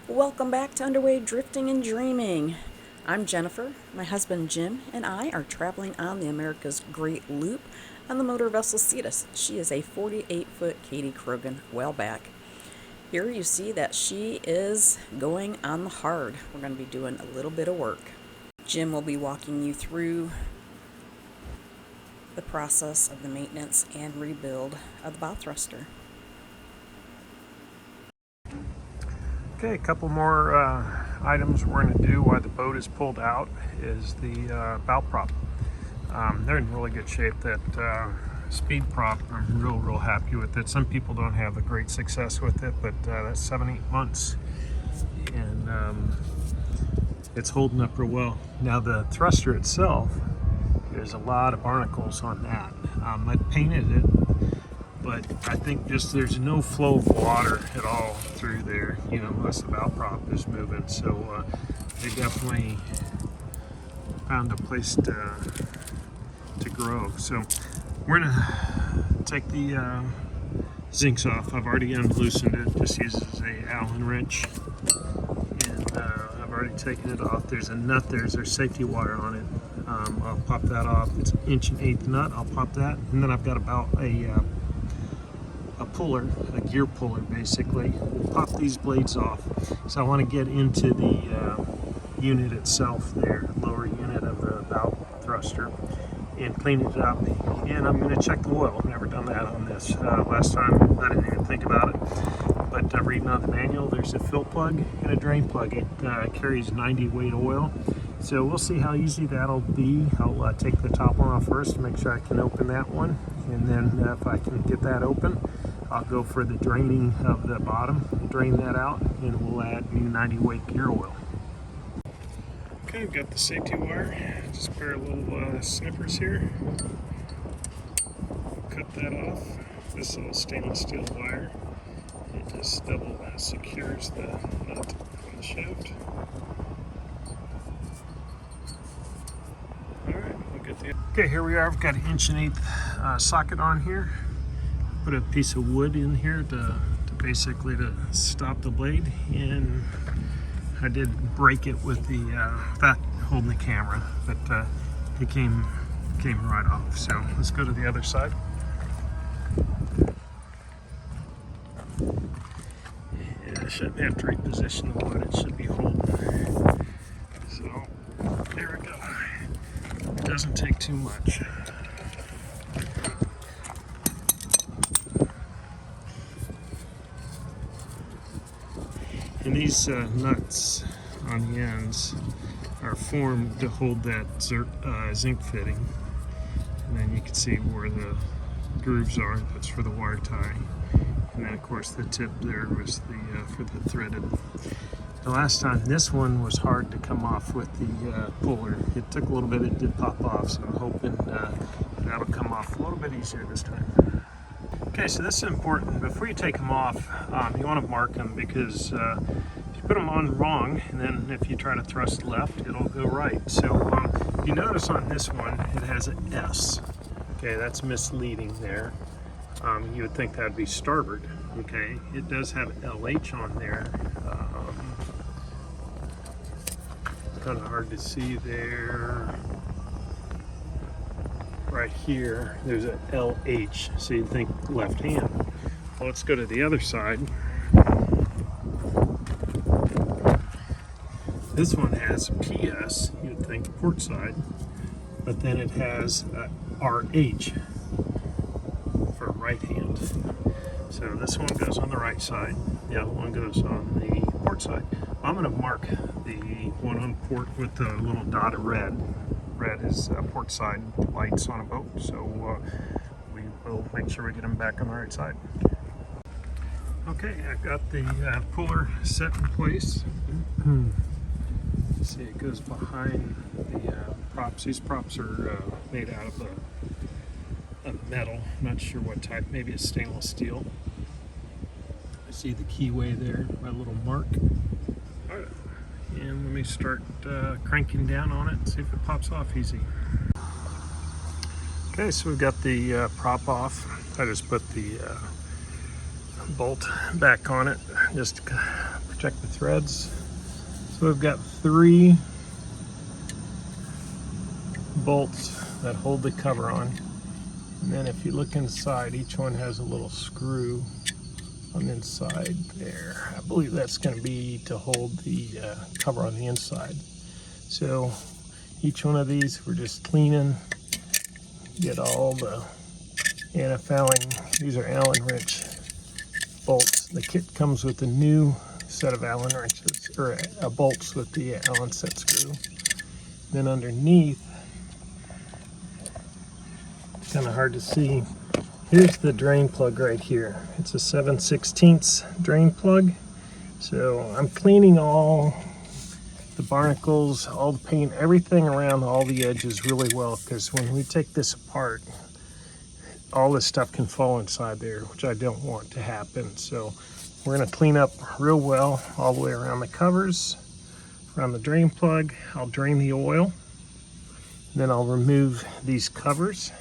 Welcome back to Underway Drifting and Dreaming. I'm Jennifer. My husband Jim and I are traveling on the America's Great Loop on the motor vessel Cetus. She is a 48-foot Kadey Krogen Whaleback. Here you see that she is going on the hard. We're going to be doing a little bit of work. Jim will be walking you through the process of the maintenance and rebuild of the bow thruster. Okay, a couple more items we're going to do while the boat is pulled out is the bow prop. They're in really good shape. That speed prop, I'm real happy with it. Some people don't have a great success with it, but that's 7-8 months, and it's holding up real well. Now the thruster itself, there's a lot of barnacles on that. I painted it, but I think just there's no flow of water at all through there, you know, unless the bow prop is moving. So they definitely found a place to grow. So we're gonna take the zincs off. I've already unloosened it, just uses a Allen wrench, and I've already taken it off. There's a nut there, there's safety wire on it. I'll pop that off. It's an 1/8" nut. I'll pop that, and then I've got about a puller, a gear puller basically. We'll pop these blades off. So I want to get into the unit itself there, lower unit of the bow thruster, and clean it up. And I'm going to check the oil. I've never done that on this. Last time I didn't even think about it. But reading on the manual, there's a fill plug and a drain plug. It carries 90 weight oil. So we'll see how easy that'll be. I'll take the top one off first to make sure I can open that one. And then if I can get that open, I'll go for the draining of the bottom, drain that out, and we'll add new 90 weight gear oil. Okay, we've got the safety wire. Just a pair of little snippers here. Cut that off. This is all stainless steel wire. It just double secures the nut on the shaft. Alright, we'll get the... Okay, here we are. We've got an 1/8" socket on here. Put a piece of wood in here to basically to stop the blade, and I did break it with the that holding the camera, but it came right off. So let's go to the other side. Yeah, I shouldn't have to reposition the wood. It should be holding. So there we go. It doesn't take too much. And these nuts on the ends are formed to hold that zinc fitting. And then you can see where the grooves are. That's for the wire tie. And then of course the tip there was the for the threaded. The last time this one was hard to come off with the puller. It took a little bit, it did pop off, so I'm hoping that'll come off a little bit easier this time. Okay, so this is important. Before you take them off, you want to mark them, because if you put them on wrong, and then if you try to thrust left, it'll go right. So if you notice on this one, it has an S. Okay, that's misleading there. You would think that'd be starboard. Okay, it does have LH on there. Kind of hard to see there. Right here, there's a LH, so you'd think left hand. Well, let's go to the other side. This one has PS, you'd think port side, but then it has RH for right hand. So this one goes on the right side, the other one goes on the port side. I'm going to mark the one on port with the little dot of red. Red is port side lights on a boat, so we will make sure we get them back on the right side. Okay, I've got the puller set in place. See, it goes behind the props. These props are made out of a metal. I'm not sure what type. Maybe it's stainless steel. I see the keyway there, my little mark. All right. And let me start cranking down on it and see if it pops off easy. Okay, so we've got the prop off. I just put the bolt back on it just to check the threads. So we've got 3 bolts that hold the cover on. And then if you look inside, each one has a little screw on the inside there. I believe that's going to be to hold the cover on the inside. So each one of these we're just cleaning, get all the anti-fouling. These are Allen wrench bolts. The kit comes with a new set of Allen wrenches, or bolts with the Allen set screw. Then underneath, kind of hard to see, here's the drain plug right here. It's a 7/16 drain plug. So I'm cleaning all the barnacles, all the paint, everything around all the edges really well, because when we take this apart, all this stuff can fall inside there, which I don't want to happen. So we're going to clean up real well all the way around the covers, around the drain plug. I'll drain the oil, then I'll remove these covers,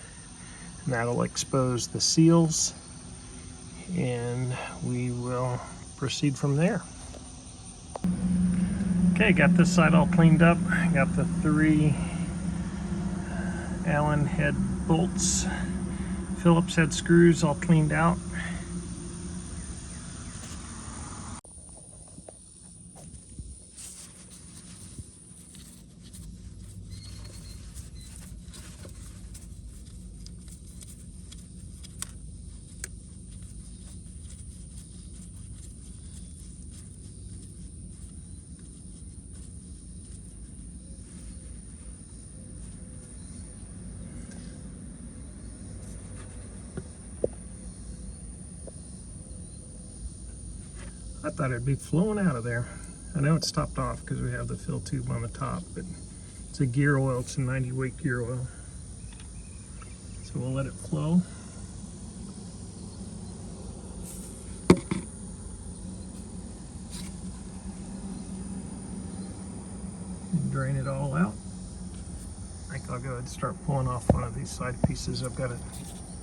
and that'll expose the seals, and we will proceed from there. Okay, got this side all cleaned up. Got the 3 Allen head bolts, Phillips head screws all cleaned out. I thought it'd be flowing out of there. I know it's topped off because we have the fill tube on the top, but it's a gear oil. It's a 90 weight gear oil. So we'll let it flow. And drain it all out. I think I'll go ahead and start pulling off one of these side pieces. I've got to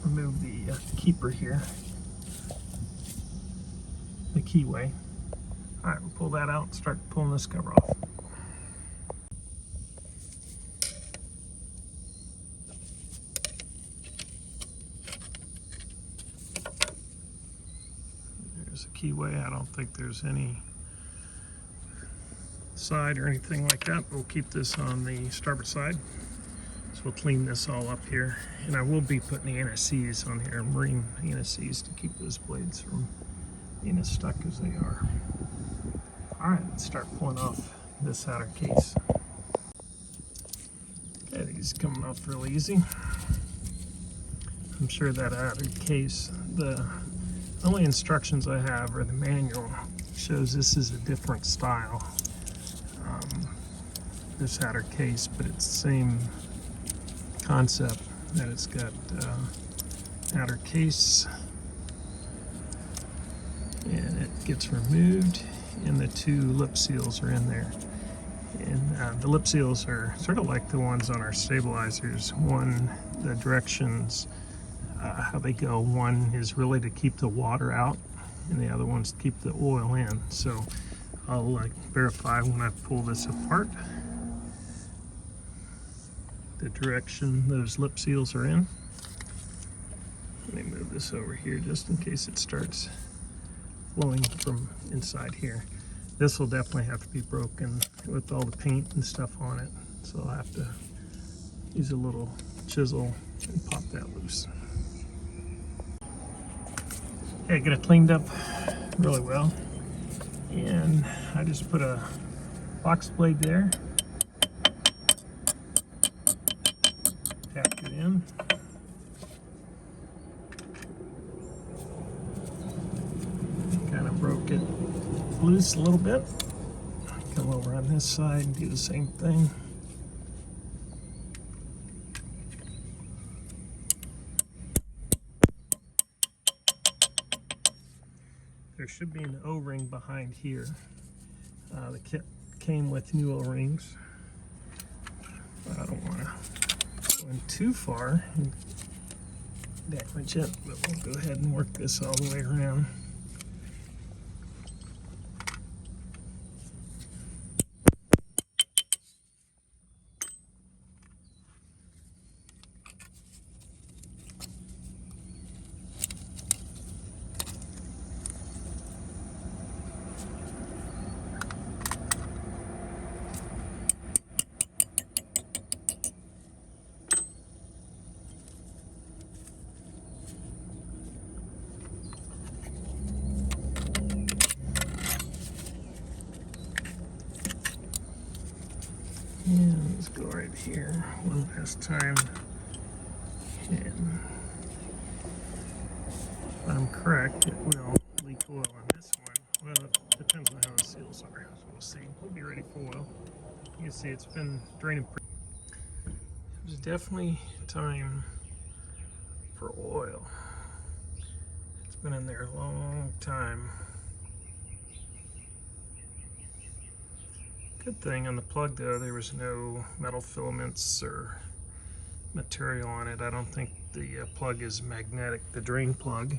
remove the keeper here. The keyway. All right, we'll pull that out and start pulling this cover off. There's a keyway. I don't think there's any side or anything like that. We'll keep this on the starboard side. So we'll clean this all up here. And I will be putting the anti-seize on here, marine anti-seize, to keep those blades from being as stuck as they are. All right, let's start pulling off this outer case. Okay, these coming off real easy. I'm sure that outer case, the only instructions I have, or the manual, shows this is a different style, this outer case, but it's the same concept, that it's got outer case, and it gets removed, and the 2 lip seals are in there. And the lip seals are sort of like the ones on our stabilizers. One, the directions, how they go, one is really to keep the water out, and the other one's to keep the oil in. So I'll verify when I pull this apart the direction those lip seals are in. Let me move this over here just in case it starts flowing from inside here. This will definitely have to be broken with all the paint and stuff on it, so I'll have to use a little chisel and pop that loose. Okay, get it cleaned up really well, and I just put a box blade there, tapped it in. Kind of broke it loose a little bit. Come over on this side and do the same thing. There should be an O-ring behind here. The kit came with new O-rings. I don't want to go in too far and damage it, but we'll go ahead and work this all the way around. Let's go right here one last time. And if I'm correct, it will leak oil on this one. Well, it depends on how the seals are. So we'll see. We'll be ready for oil. You can see it's been draining pretty. It was definitely time for oil. It's been in there a long time. Good thing on the plug though, there was no metal filaments or material on it. I don't think the plug is magnetic, the drain plug.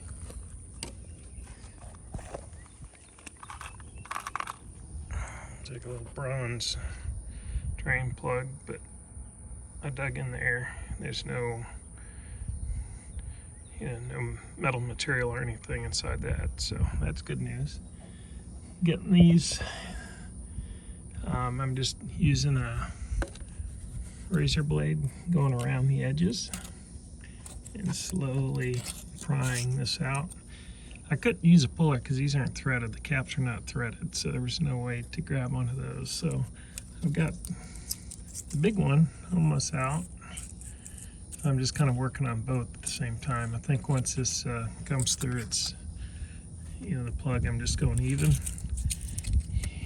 Take a little bronze drain plug, but I dug in there. There's no, no metal material or anything inside that, so that's good news. Getting these, I'm just using a razor blade going around the edges and slowly prying this out. I couldn't use a puller because these aren't threaded. The caps are not threaded, so there was no way to grab onto those. So I've got the big one almost out. I'm just kind of working on both at the same time. I think once this comes through, it's, the plug, I'm just going even.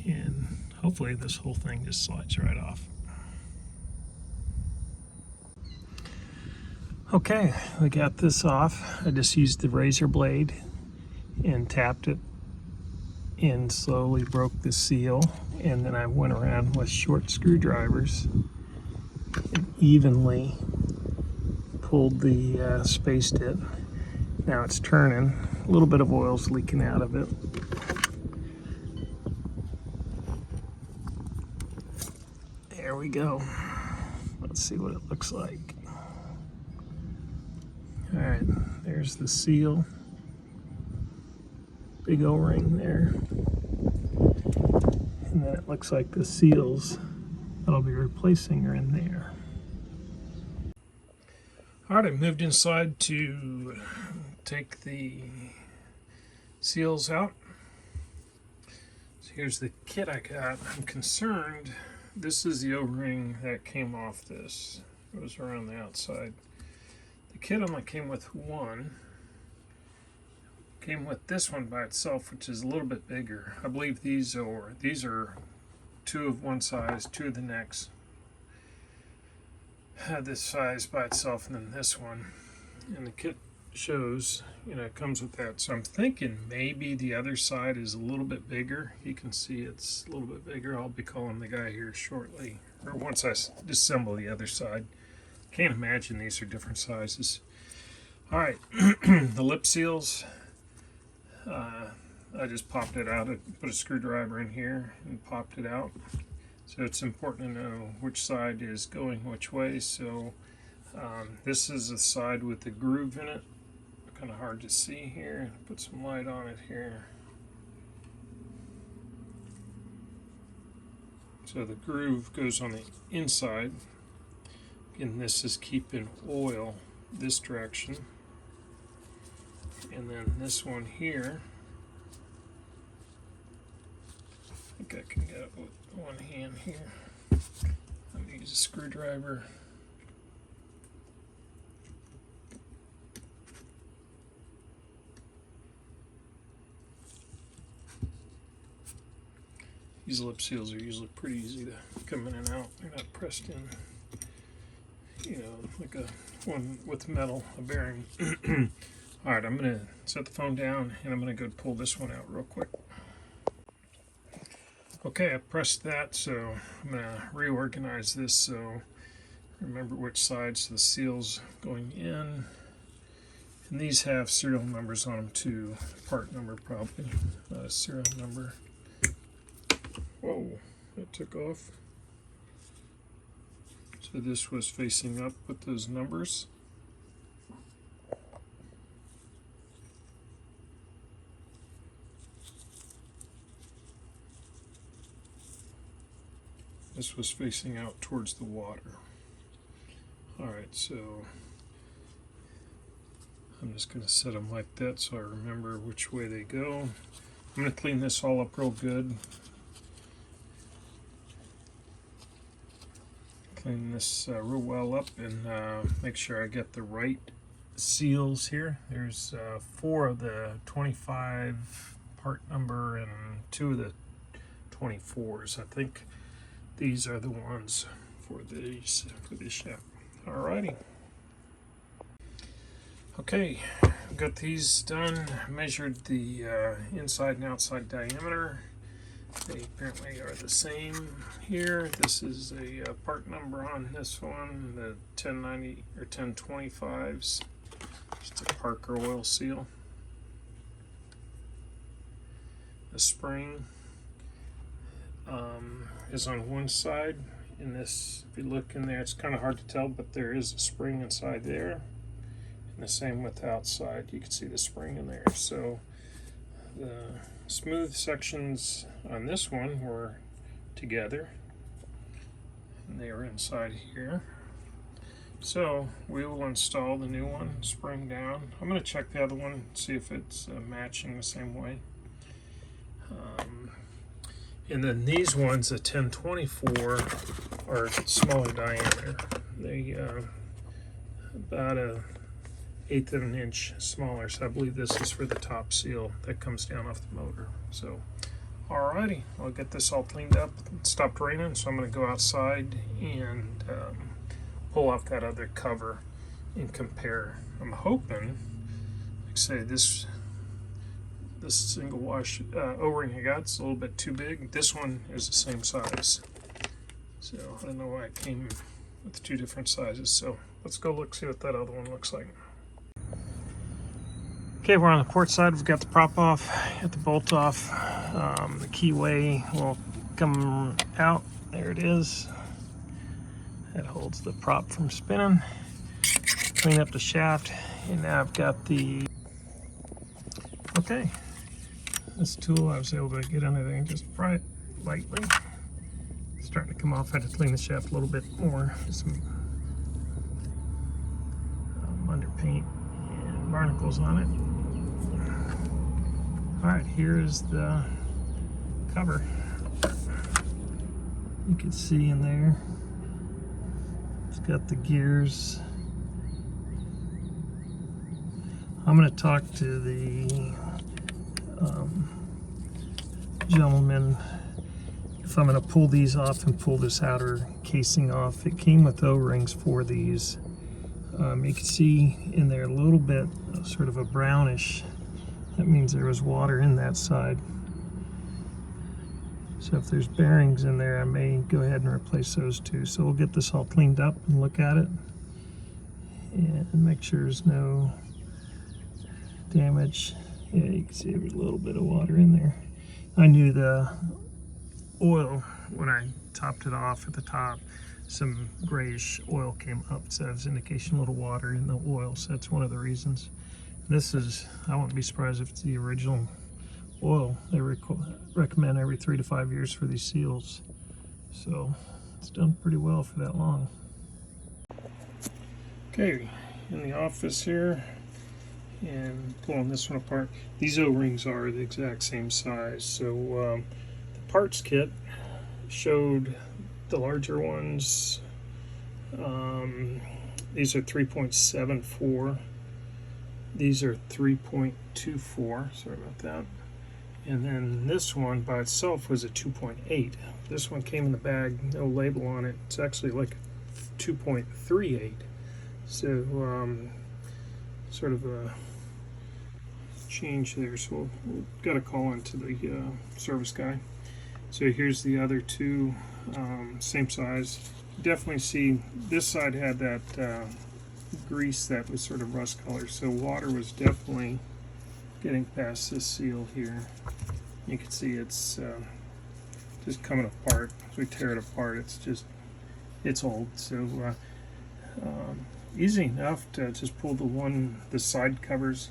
And hopefully this whole thing just slides right off. Okay, we got this off. I just used the razor blade and tapped it and slowly broke the seal, and then I went around with short screwdrivers and evenly pulled the spaced it. Now it's turning. A little bit of oil's leaking out of it. There we go. Let's see what it looks like. All right, there's the seal. Big O-ring there. And then it looks like the seals that I'll be replacing are in there. All right, I moved inside to take the seals out. So here's the kit I got. I'm concerned, this is the O-ring that came off this. It was around the outside. The kit only came with one. Came with this one by itself, which is a little bit bigger. I believe these are two of one size, two of the next. Had this size by itself, and then this one. And the kit shows, it comes with that. So I'm thinking maybe the other side is a little bit bigger. You can see it's a little bit bigger. I'll be calling the guy here shortly, or once I disassemble the other side. Can't imagine these are different sizes. All right, the lip seals. I just popped it out. I put a screwdriver in here and popped it out. So it's important to know which side is going which way. So this is the side with the groove in it. Kind of hard to see here. Put some light on it here. So the groove goes on the inside. And this is keeping oil this direction. And then this one here, I think I can get it with one hand here. I'm going to use a screwdriver. These lip seals are usually pretty easy to come in and out. They're not pressed in, like a one with metal, a bearing. All right, I'm going to set the phone down and I'm going to go pull this one out real quick. Okay, I pressed that, so I'm going to reorganize this so remember which sides the seal's going in. And these have serial numbers on them too, part number probably, not a serial number. Whoa, that took off. So this was facing up with those numbers. This was facing out towards the water. Alright, so I'm just going to set them like that so I remember which way they go. I'm going to clean this all up real good. clean this real well up and make sure I get the right seals here. There's 4 of the 25 part number and 2 of the 24s. I think these are the ones for this shaft. Alrighty. Okay, got these done. Measured the inside and outside diameter. They apparently are the same here. This is a part number on this one, the 1090 or 1025s. Just a Parker oil seal. The spring is on one side. In this, if you look in there, it's kind of hard to tell, but there is a spring inside there. And the same with the outside. You can see the spring in there. So the smooth sections on this one were together, and they are inside here. So we will install the new one, spring down. I'm going to check the other one, see if it's matching the same way. And then these ones, the 1024, are smaller diameter. They about a 1/8 of an inch smaller. So I believe this is for the top seal that comes down off the motor. So, alrighty, I'll get this all cleaned up. It stopped raining, so I'm going to go outside and pull off that other cover and compare. I'm hoping, like I say, this single wash O-ring I got is a little bit too big. This one is the same size. So I don't know why it came with 2 different sizes. So let's go look, see what that other one looks like. Okay, we're on the port side. We've got the prop off, got the bolt off. The keyway will come out. There it is. That holds the prop from spinning. Clean up the shaft, and now I've got the... Okay, this tool I was able to get under there and just pry it lightly. It's starting to come off. I had to clean the shaft a little bit more. Some underpaint and barnacles on it. Alright, here is the cover. You can see in there, it's got the gears. I'm going to talk to the gentleman if I'm going to pull these off and pull this outer casing off. It came with O-rings for these. You can see in there a little bit, sort of a brownish. That means there was water in that side. So if there's bearings in there, I may go ahead and replace those too. So we'll get this all cleaned up and look at it and make sure there's no damage. Yeah, you can see there's a little bit of water in there. I knew the oil, when I topped it off at the top, some grayish oil came up, so that's indication a little water in the oil, so that's one of the reasons. This is, I wouldn't be surprised if it's the original oil. They recommend every 3 to 5 years for these seals, so it's done pretty well for that long. Okay, in the office here, and pulling this one apart. These O-rings are the exact same size, so the parts kit showed the larger ones. These are 3.74. These are 3.24. Sorry about that. And then this one by itself was a 2.8. This one came in the bag, no label on it. It's actually like 2.38. So sort of a change there. So we've got to call into the service guy. So here's the other two, same size. Definitely see this side had that grease that was sort of rust color, so water was definitely getting past this seal here. You can see it's just coming apart. As we tear it apart, it's old. So easy enough to just pull the side covers,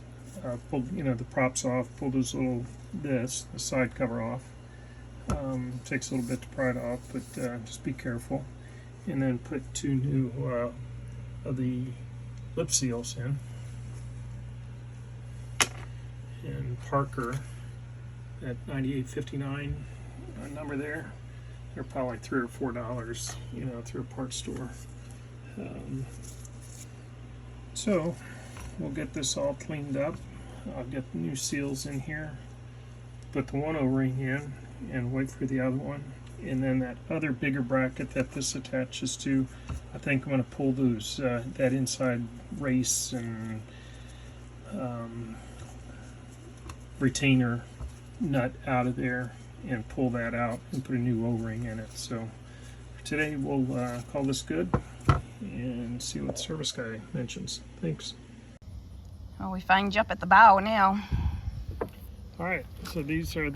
pull the props off, pull the side cover off. Takes a little bit to pry it off, but just be careful. And then put 2 new of the lip seals in. And Parker, that 9859 number there. They're probably $3 or $4, you know, through a parts store. So we'll get this all cleaned up. I'll get the new seals in here, put the one O-ring in, and wait for the other one. And then that other bigger bracket that this attaches to, I think I'm going to pull those that inside race and retainer nut out of there and pull that out and put a new O-ring in it. So for today we'll call this good and see what the service guy mentions. Thanks. Well, we find you up at the bow now. Alright, so these are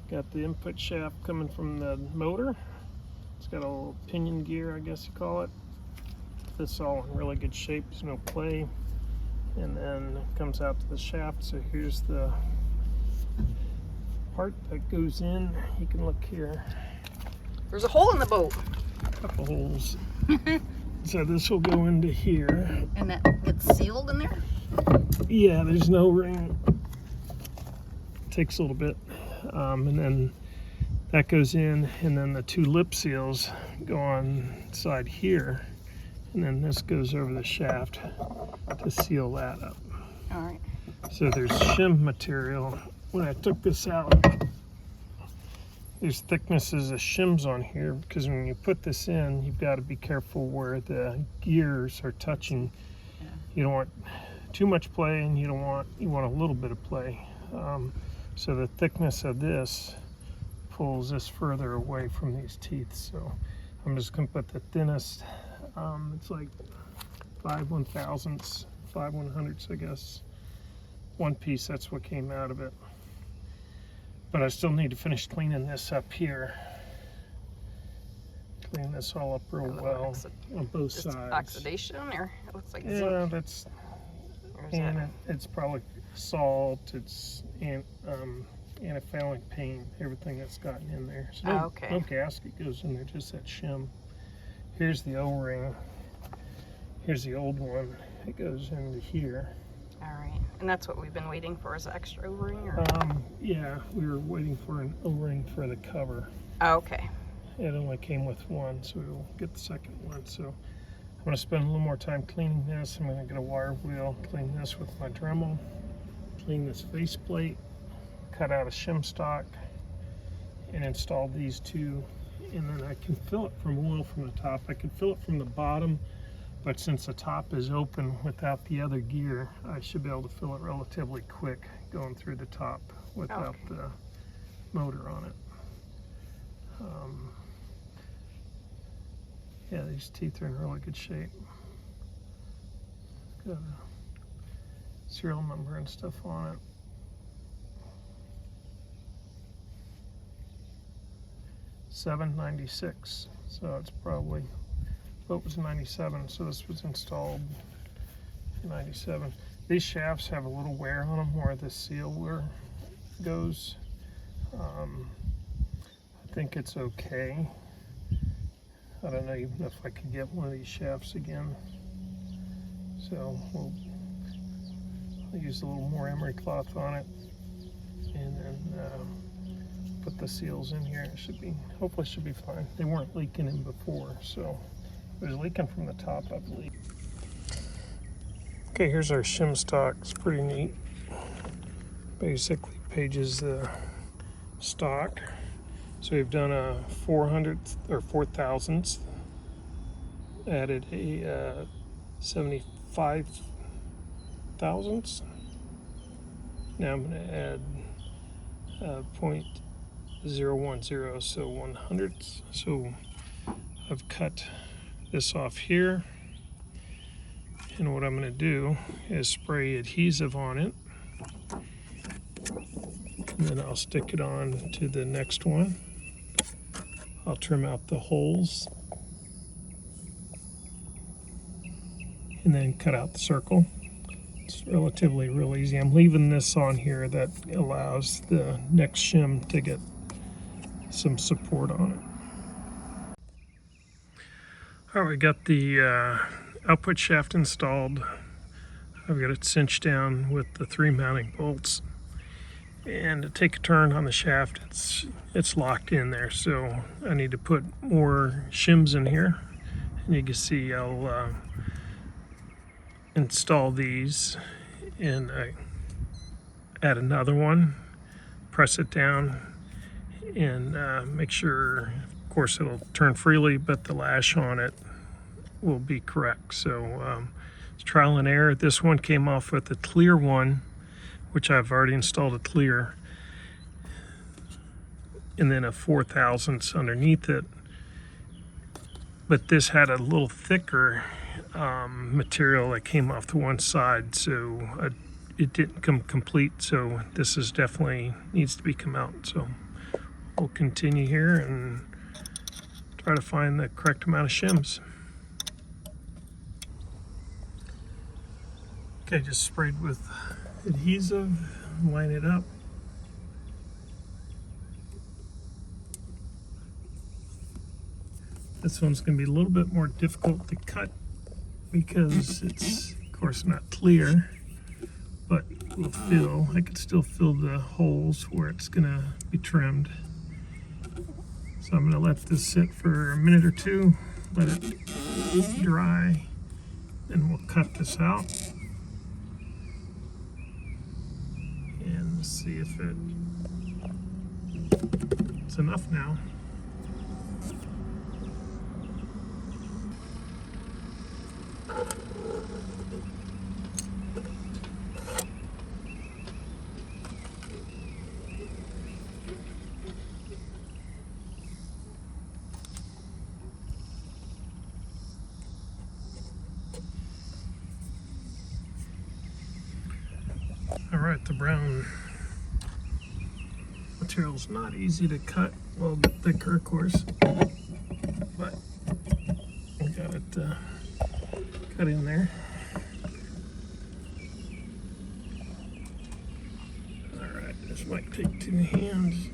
got the input shaft coming from the motor. It's got a little pinion gear, I guess you call it. This all in really good shape, there's no play. And then it comes out to the shaft, so here's the part that goes in. You can look here. There's a hole in the boat. A couple holes. So this will go into here. And that gets sealed in there? Yeah, there's no ring. Takes a little bit. And then that goes in, and then the two lip seals go on side here, and then this goes over the shaft to seal that up. All right. So there's shim material. When I took this out, there's thicknesses of shims on here, because when you put this in, you've got to be careful where the gears are touching. Yeah. You don't want too much play, and you want a little bit of play. So the thickness of this pulls this further away from these teeth. So I'm just going to put the thinnest, it's like 5/1000ths, 5/100ths, I guess. One piece, that's what came out of it. But I still need to finish cleaning this up here. Clean this all up real well on both sides. Oxidation, or it looks like zinc. Yeah, that's, and it's probably salt, it's antifouling paint, everything that's gotten in there. So no gasket goes in there, just that shim. Here's the O-ring. Here's the old one. It goes into here. All right, and that's what we've been waiting for, is the extra O-ring? Or? Yeah, we were waiting for an O-ring for the cover. Okay. It only came with one, so we'll get the second one. So I'm going to spend a little more time cleaning this. I'm going to get a wire wheel, clean this with my Dremel, clean this faceplate, cut out a shim stock, and install these two. And then I can fill it from oil from the top. I can fill it from the bottom, but since the top is open without the other gear, I should be able to fill it relatively quick going through the top without the motor on it. Yeah, these teeth are in really good shape. Got a serial number and stuff on it. $796, so it's probably, boat was 97, so this was installed in 97. These shafts have a little wear on them where the sealer goes. I think it's okay. I don't know even if I could get one of these shafts again. So I'll use a little more emery cloth on it, and then put the seals in here. It should be, hopefully it should be fine. They weren't leaking in before, so it was leaking from the top, I believe. Okay, here's our shim stock. It's pretty neat. Basically pages the stock. So we've done a 400th or 4,000th, added a 75 thousandths. Now I'm going to add 0.010, so 100ths. So I've cut this off here, and what I'm going to do is spray adhesive on it, and then I'll stick it on to the next one. I'll trim out the holes and then cut out the circle. It's relatively real easy. I'm leaving this on here that allows the next shim to get some support on it. All right, we got the output shaft installed. I've got it cinched down with the 3 mounting bolts. And to take a turn on the shaft, it's locked in there, so I need to put more shims in here. And you can see I'll install these and add another one, press it down, and make sure, of course, it'll turn freely, but the lash on it will be correct. So it's trial and error. This one came off with a clear one, which I've already installed a clear, and then a 4/1000 underneath it. But this had a little thicker material that came off the one side, so it didn't come complete. So this is definitely needs to be come out. So we'll continue here and try to find the correct amount of shims. Okay, just sprayed with adhesive, line it up. This one's going to be a little bit more difficult to cut because it's, of course, not clear, but will fill. I could still fill the holes where it's going to be trimmed. So I'm going to let this sit for a minute or two, let it dry, and we'll cut this out. And see if it's enough now. All right, the brown material is not easy to cut, a little bit thicker, of course, but we got it cut in there. All right, this might take 2 hands.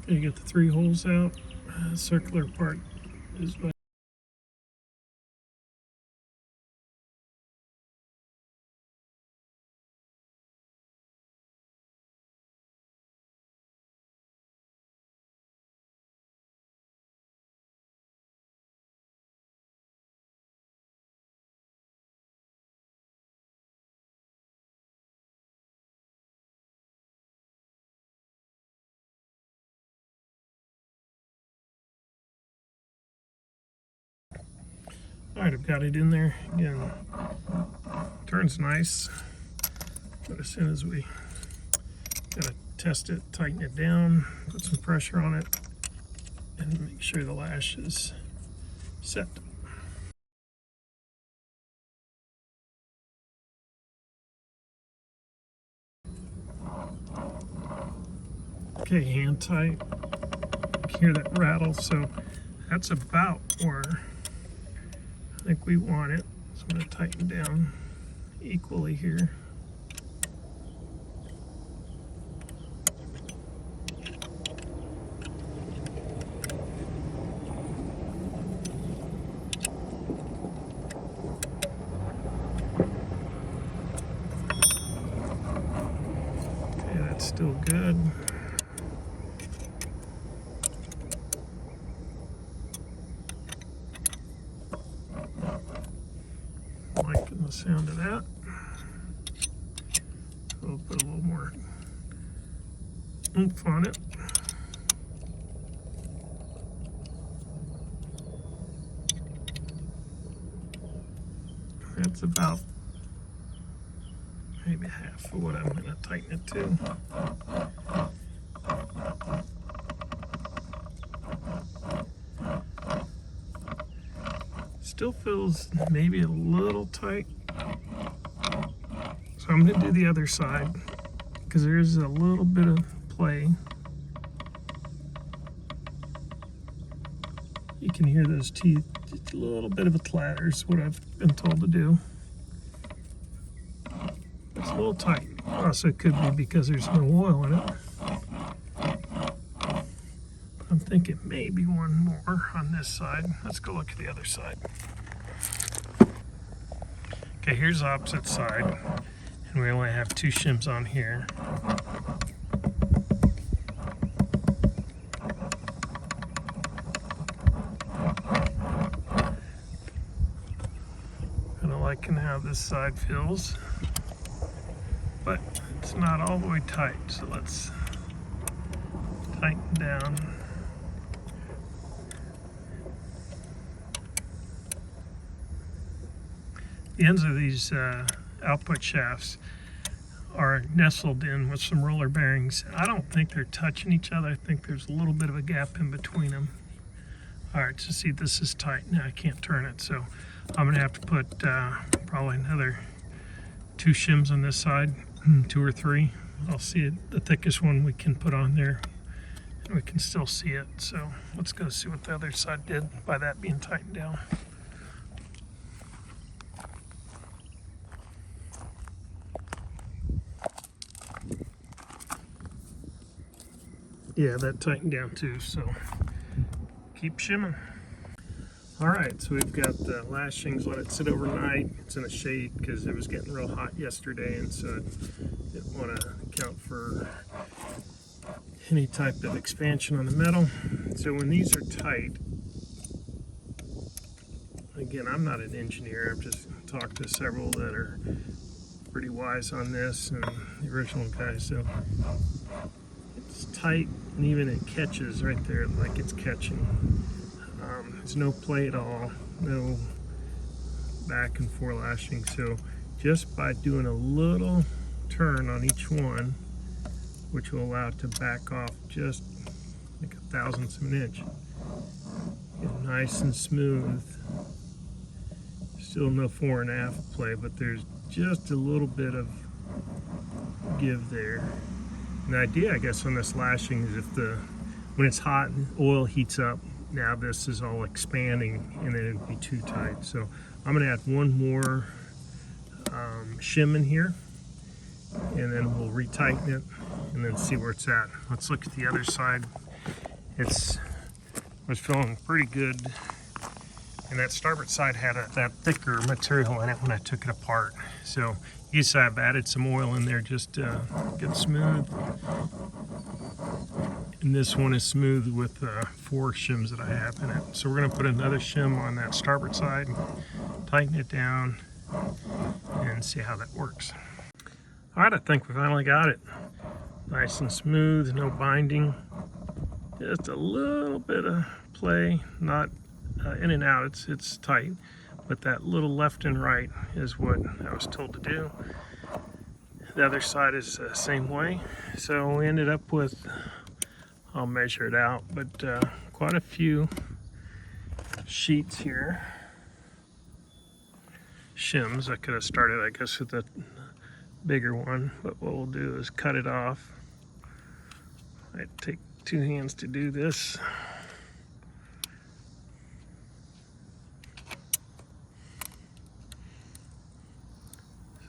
You get the 3 holes out. Circular part is what. All right, I've got it in there. Again, turns nice, but as soon as we gotta test it, tighten it down, put some pressure on it, and make sure the lash is set. Okay, hand tight. You can hear that rattle, so that's about where I think we want it. So I'm going to tighten down equally here. Okay, that's still good. Liking the sound of that. We'll put a little more oomph on it. That's about maybe half of what I'm going to tighten it to. still feels maybe a little tight. So I'm going to do the other side because there is a little bit of play. You can hear those teeth, just a little bit of a clatter is what I've been told to do. It's a little tight. Also, it could be because there's no oil in it. I'm thinking maybe one more on this side. Let's go look at the other side. Okay, here's the opposite side. And we only have 2 shims on here. Kind of liking how this side feels. But it's not all the way tight, so let's tighten down. The ends of these output shafts are nestled in with some roller bearings. I don't think they're touching each other. I think there's a little bit of a gap in between them. All right, so see, this is tight now. I can't turn it, so I'm gonna have to put probably another 2 shims on this side, 2 or 3. I'll see it, the thickest one we can put on there, and we can still see it. So let's go see what the other side did by that being tightened down. Yeah, that tightened down too, so keep shimming. All right, so we've got the lashings, let it sit overnight. It's in the shade because it was getting real hot yesterday, and so I didn't want to account for any type of expansion on the metal. So when these are tight, again, I'm not an engineer, I've just talked to several that are pretty wise on this, and the original guy, so it's tight, and even it catches right there like it's catching. There's no play at all, no back and forth lashing, so just by doing a little turn on each one, which will allow it to back off just like 1/1000th of an inch, get nice and smooth. Still no fore and aft play, but there's just a little bit of give there. And the idea, I guess, on this lashing is when it's hot and oil heats up, now this is all expanding and then it'd be too tight. So I'm gonna add one more shim in here, and then we'll retighten it and then see where it's at. Let's look at the other side. Was feeling pretty good, and that starboard side had that thicker material in it when I took it apart. So you see I've added some oil in there just to get smooth. And this one is smooth with 4 shims that I have in it. So we're gonna put another shim on that starboard side, tighten it down, and see how that works. All right, I think we finally got it. Nice and smooth, no binding. Just a little bit of play, not in and out, it's tight. But that little left and right is what I was told to do. The other side is the same way. So we ended up with, I'll measure it out, but quite a few sheets here. Shims. I could have started, I guess, with the bigger one, but what we'll do is cut it off. I take 2 hands to do this.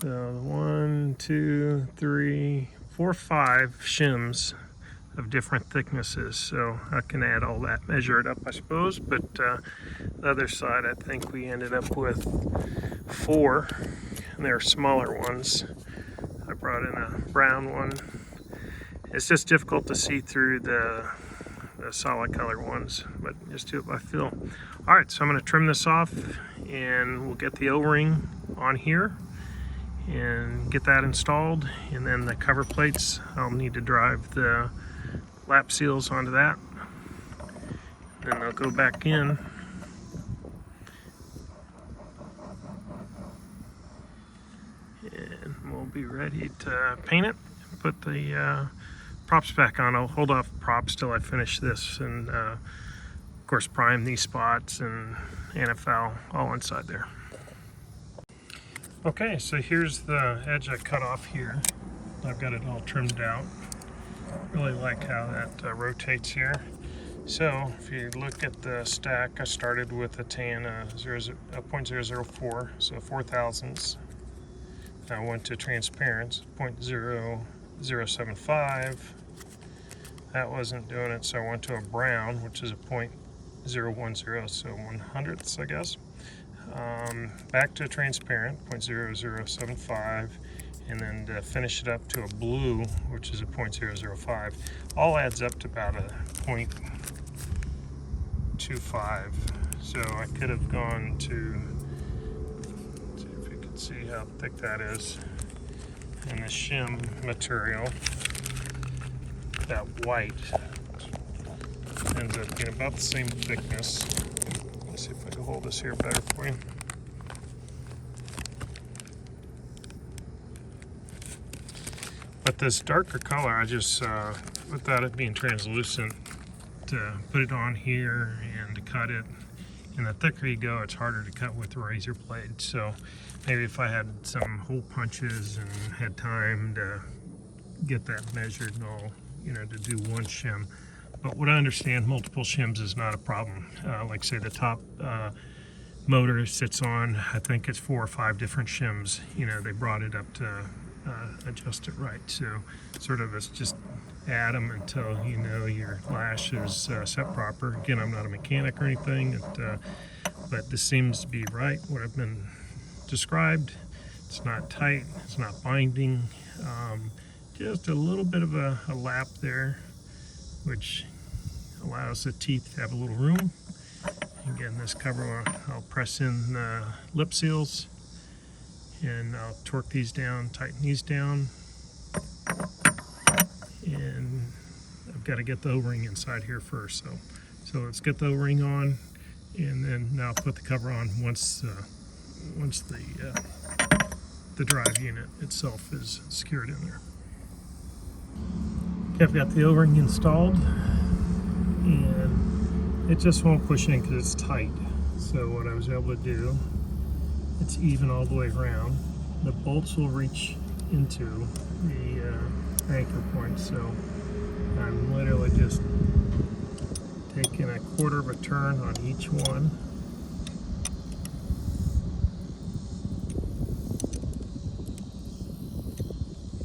So 1, 2, 3, 4, 5 shims of different thicknesses. So I can add all that, measure it up, I suppose. But the other side, I think we ended up with 4, and they're smaller ones. I brought in a brown one. It's just difficult to see through the solid color ones, but just do it by feel. All right, so I'm going to trim this off, and we'll get the O-ring on here and get that installed, and then the cover plates, I'll need to drive the lap seals onto that, then they'll go back in, and we'll be ready to paint it and put the props back on. I'll hold off props till I finish this and course, prime these spots and NFL all inside there. Okay, so here's the edge I cut off here. I've got it all trimmed out. Really like how that rotates here. So if you look at the stack, I started with a tan 0.004, so 4 thousandths. I went to transparent 0.0075. That wasn't doing it, so I went to a brown, which is a 0.010, so 1/100ths, I guess. Back to transparent 0.0075, and then to finish it up to a blue, which is a 0.005. All adds up to about a 0.25. So I could have gone to, see if you can see how thick that is. And the shim material, that white, ends up being about the same thickness. Let's see if I can hold this here better for you. But this darker color, I just, without it being translucent, to put it on here and to cut it. And the thicker you go, it's harder to cut with the razor blade. So maybe if I had some hole punches and had time to get that measured and all, you know, to do one shim. But what I understand, multiple shims is not a problem. Like say the top motor sits on, I think it's 4 or 5 different shims. You know, they brought it up to adjust it right. So sort of it's just add them until you know your lash is set proper. Again, I'm not a mechanic or anything, but this seems to be right, what I've been described. It's not tight, it's not binding. Just a little bit of a lap there, which allows the teeth to have a little room. Again, this cover, I'll press in the lip seals, and I'll torque these down, tighten these down, and I've got to get the O-ring inside here first. So let's get the O-ring on, and then now put the cover on once the drive unit itself is secured in there. Okay, I've got the O-ring installed, and it just won't push in because it's tight. So what I was able to do, it's even all the way around. The bolts will reach into the anchor point, so I'm literally just taking a 1/4 of a turn on each one.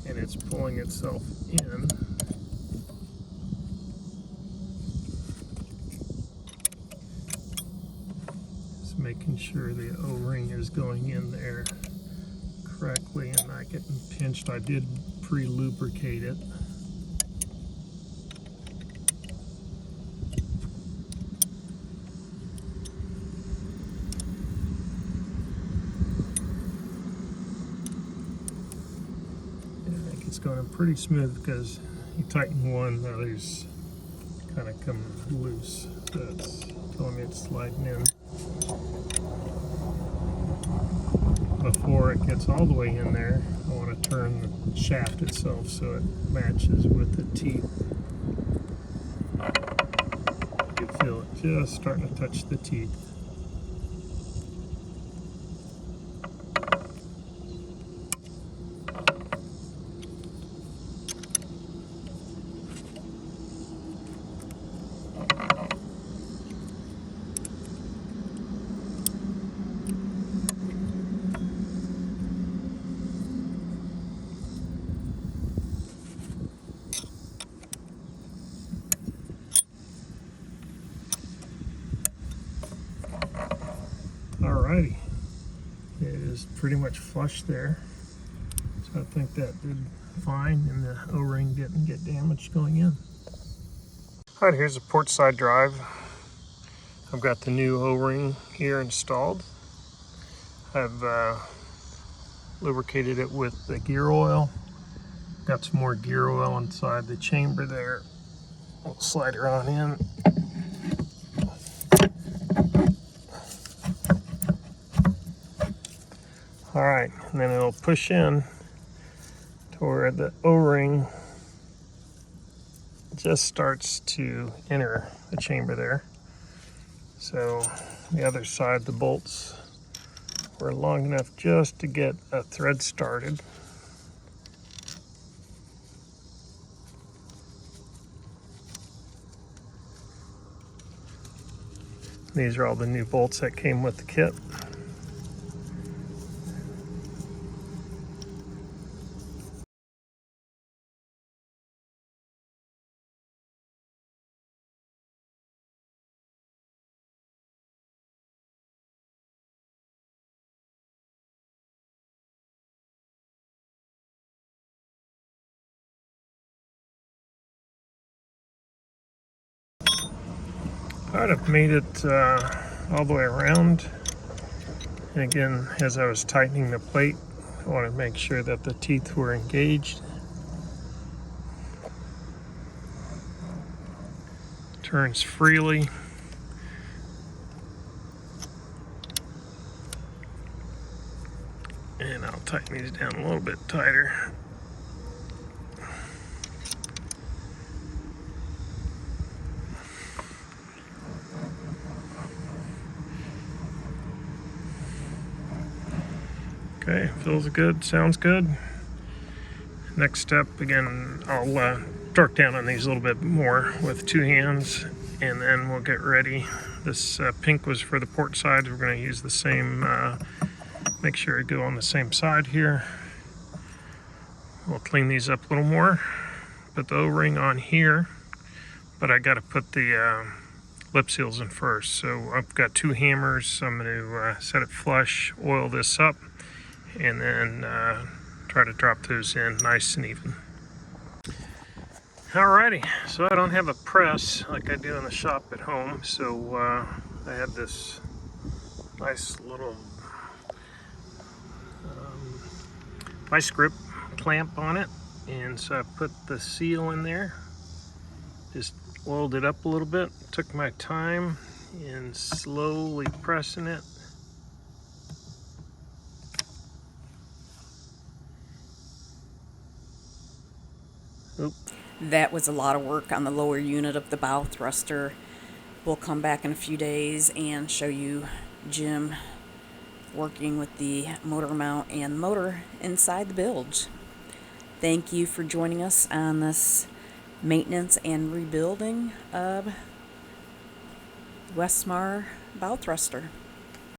And it's pulling itself in. Just making sure the O-ring is going in there correctly and not getting pinched. I did pre-lubricate it. It's going pretty smooth because you tighten one, the others kind of come loose. So it's telling me it's sliding in. Before it gets all the way in there, I want to turn the shaft itself so it matches with the teeth. You can feel it just starting to touch the teeth. Alrighty, it is pretty much flush there, so I think that did fine, and the O-ring didn't get damaged going in. Alright, here's the port side drive. I've got the new O-ring here installed. I've lubricated it with the gear oil. Got some more gear oil inside the chamber there. We'll slide her on in. Alright, and then it'll push in to where the O-ring just starts to enter the chamber there. So the other side, the bolts were long enough just to get a thread started. These are all the new bolts that came with the kit. Alright, I've made it all the way around. And again, as I was tightening the plate, I want to make sure that the teeth were engaged. Turns freely. And I'll tighten these down a little bit tighter. Okay, feels good, sounds good. Next step, again, I'll torque down on these a little bit more with 2 hands, and then we'll get ready. This pink was for the port side. We're going to use the same, make sure I go on the same side here. We'll clean these up a little more. Put the O-ring on here, but I got to put the lip seals in first. So I've got 2 hammers, so I'm going to set it flush, oil this up, and then try to drop those in nice and even. Alrighty, so I don't have a press like I do in the shop at home, so I had this nice little vice grip clamp on it, and so I put the seal in there, just oiled it up a little bit, took my time and slowly pressing it. Oop. That was a lot of work on the lower unit of the bow thruster. We'll come back in a few days and show you Jim working with the motor mount and motor inside the bilge. Thank you for joining us on this maintenance and rebuilding of WesMar bow thruster.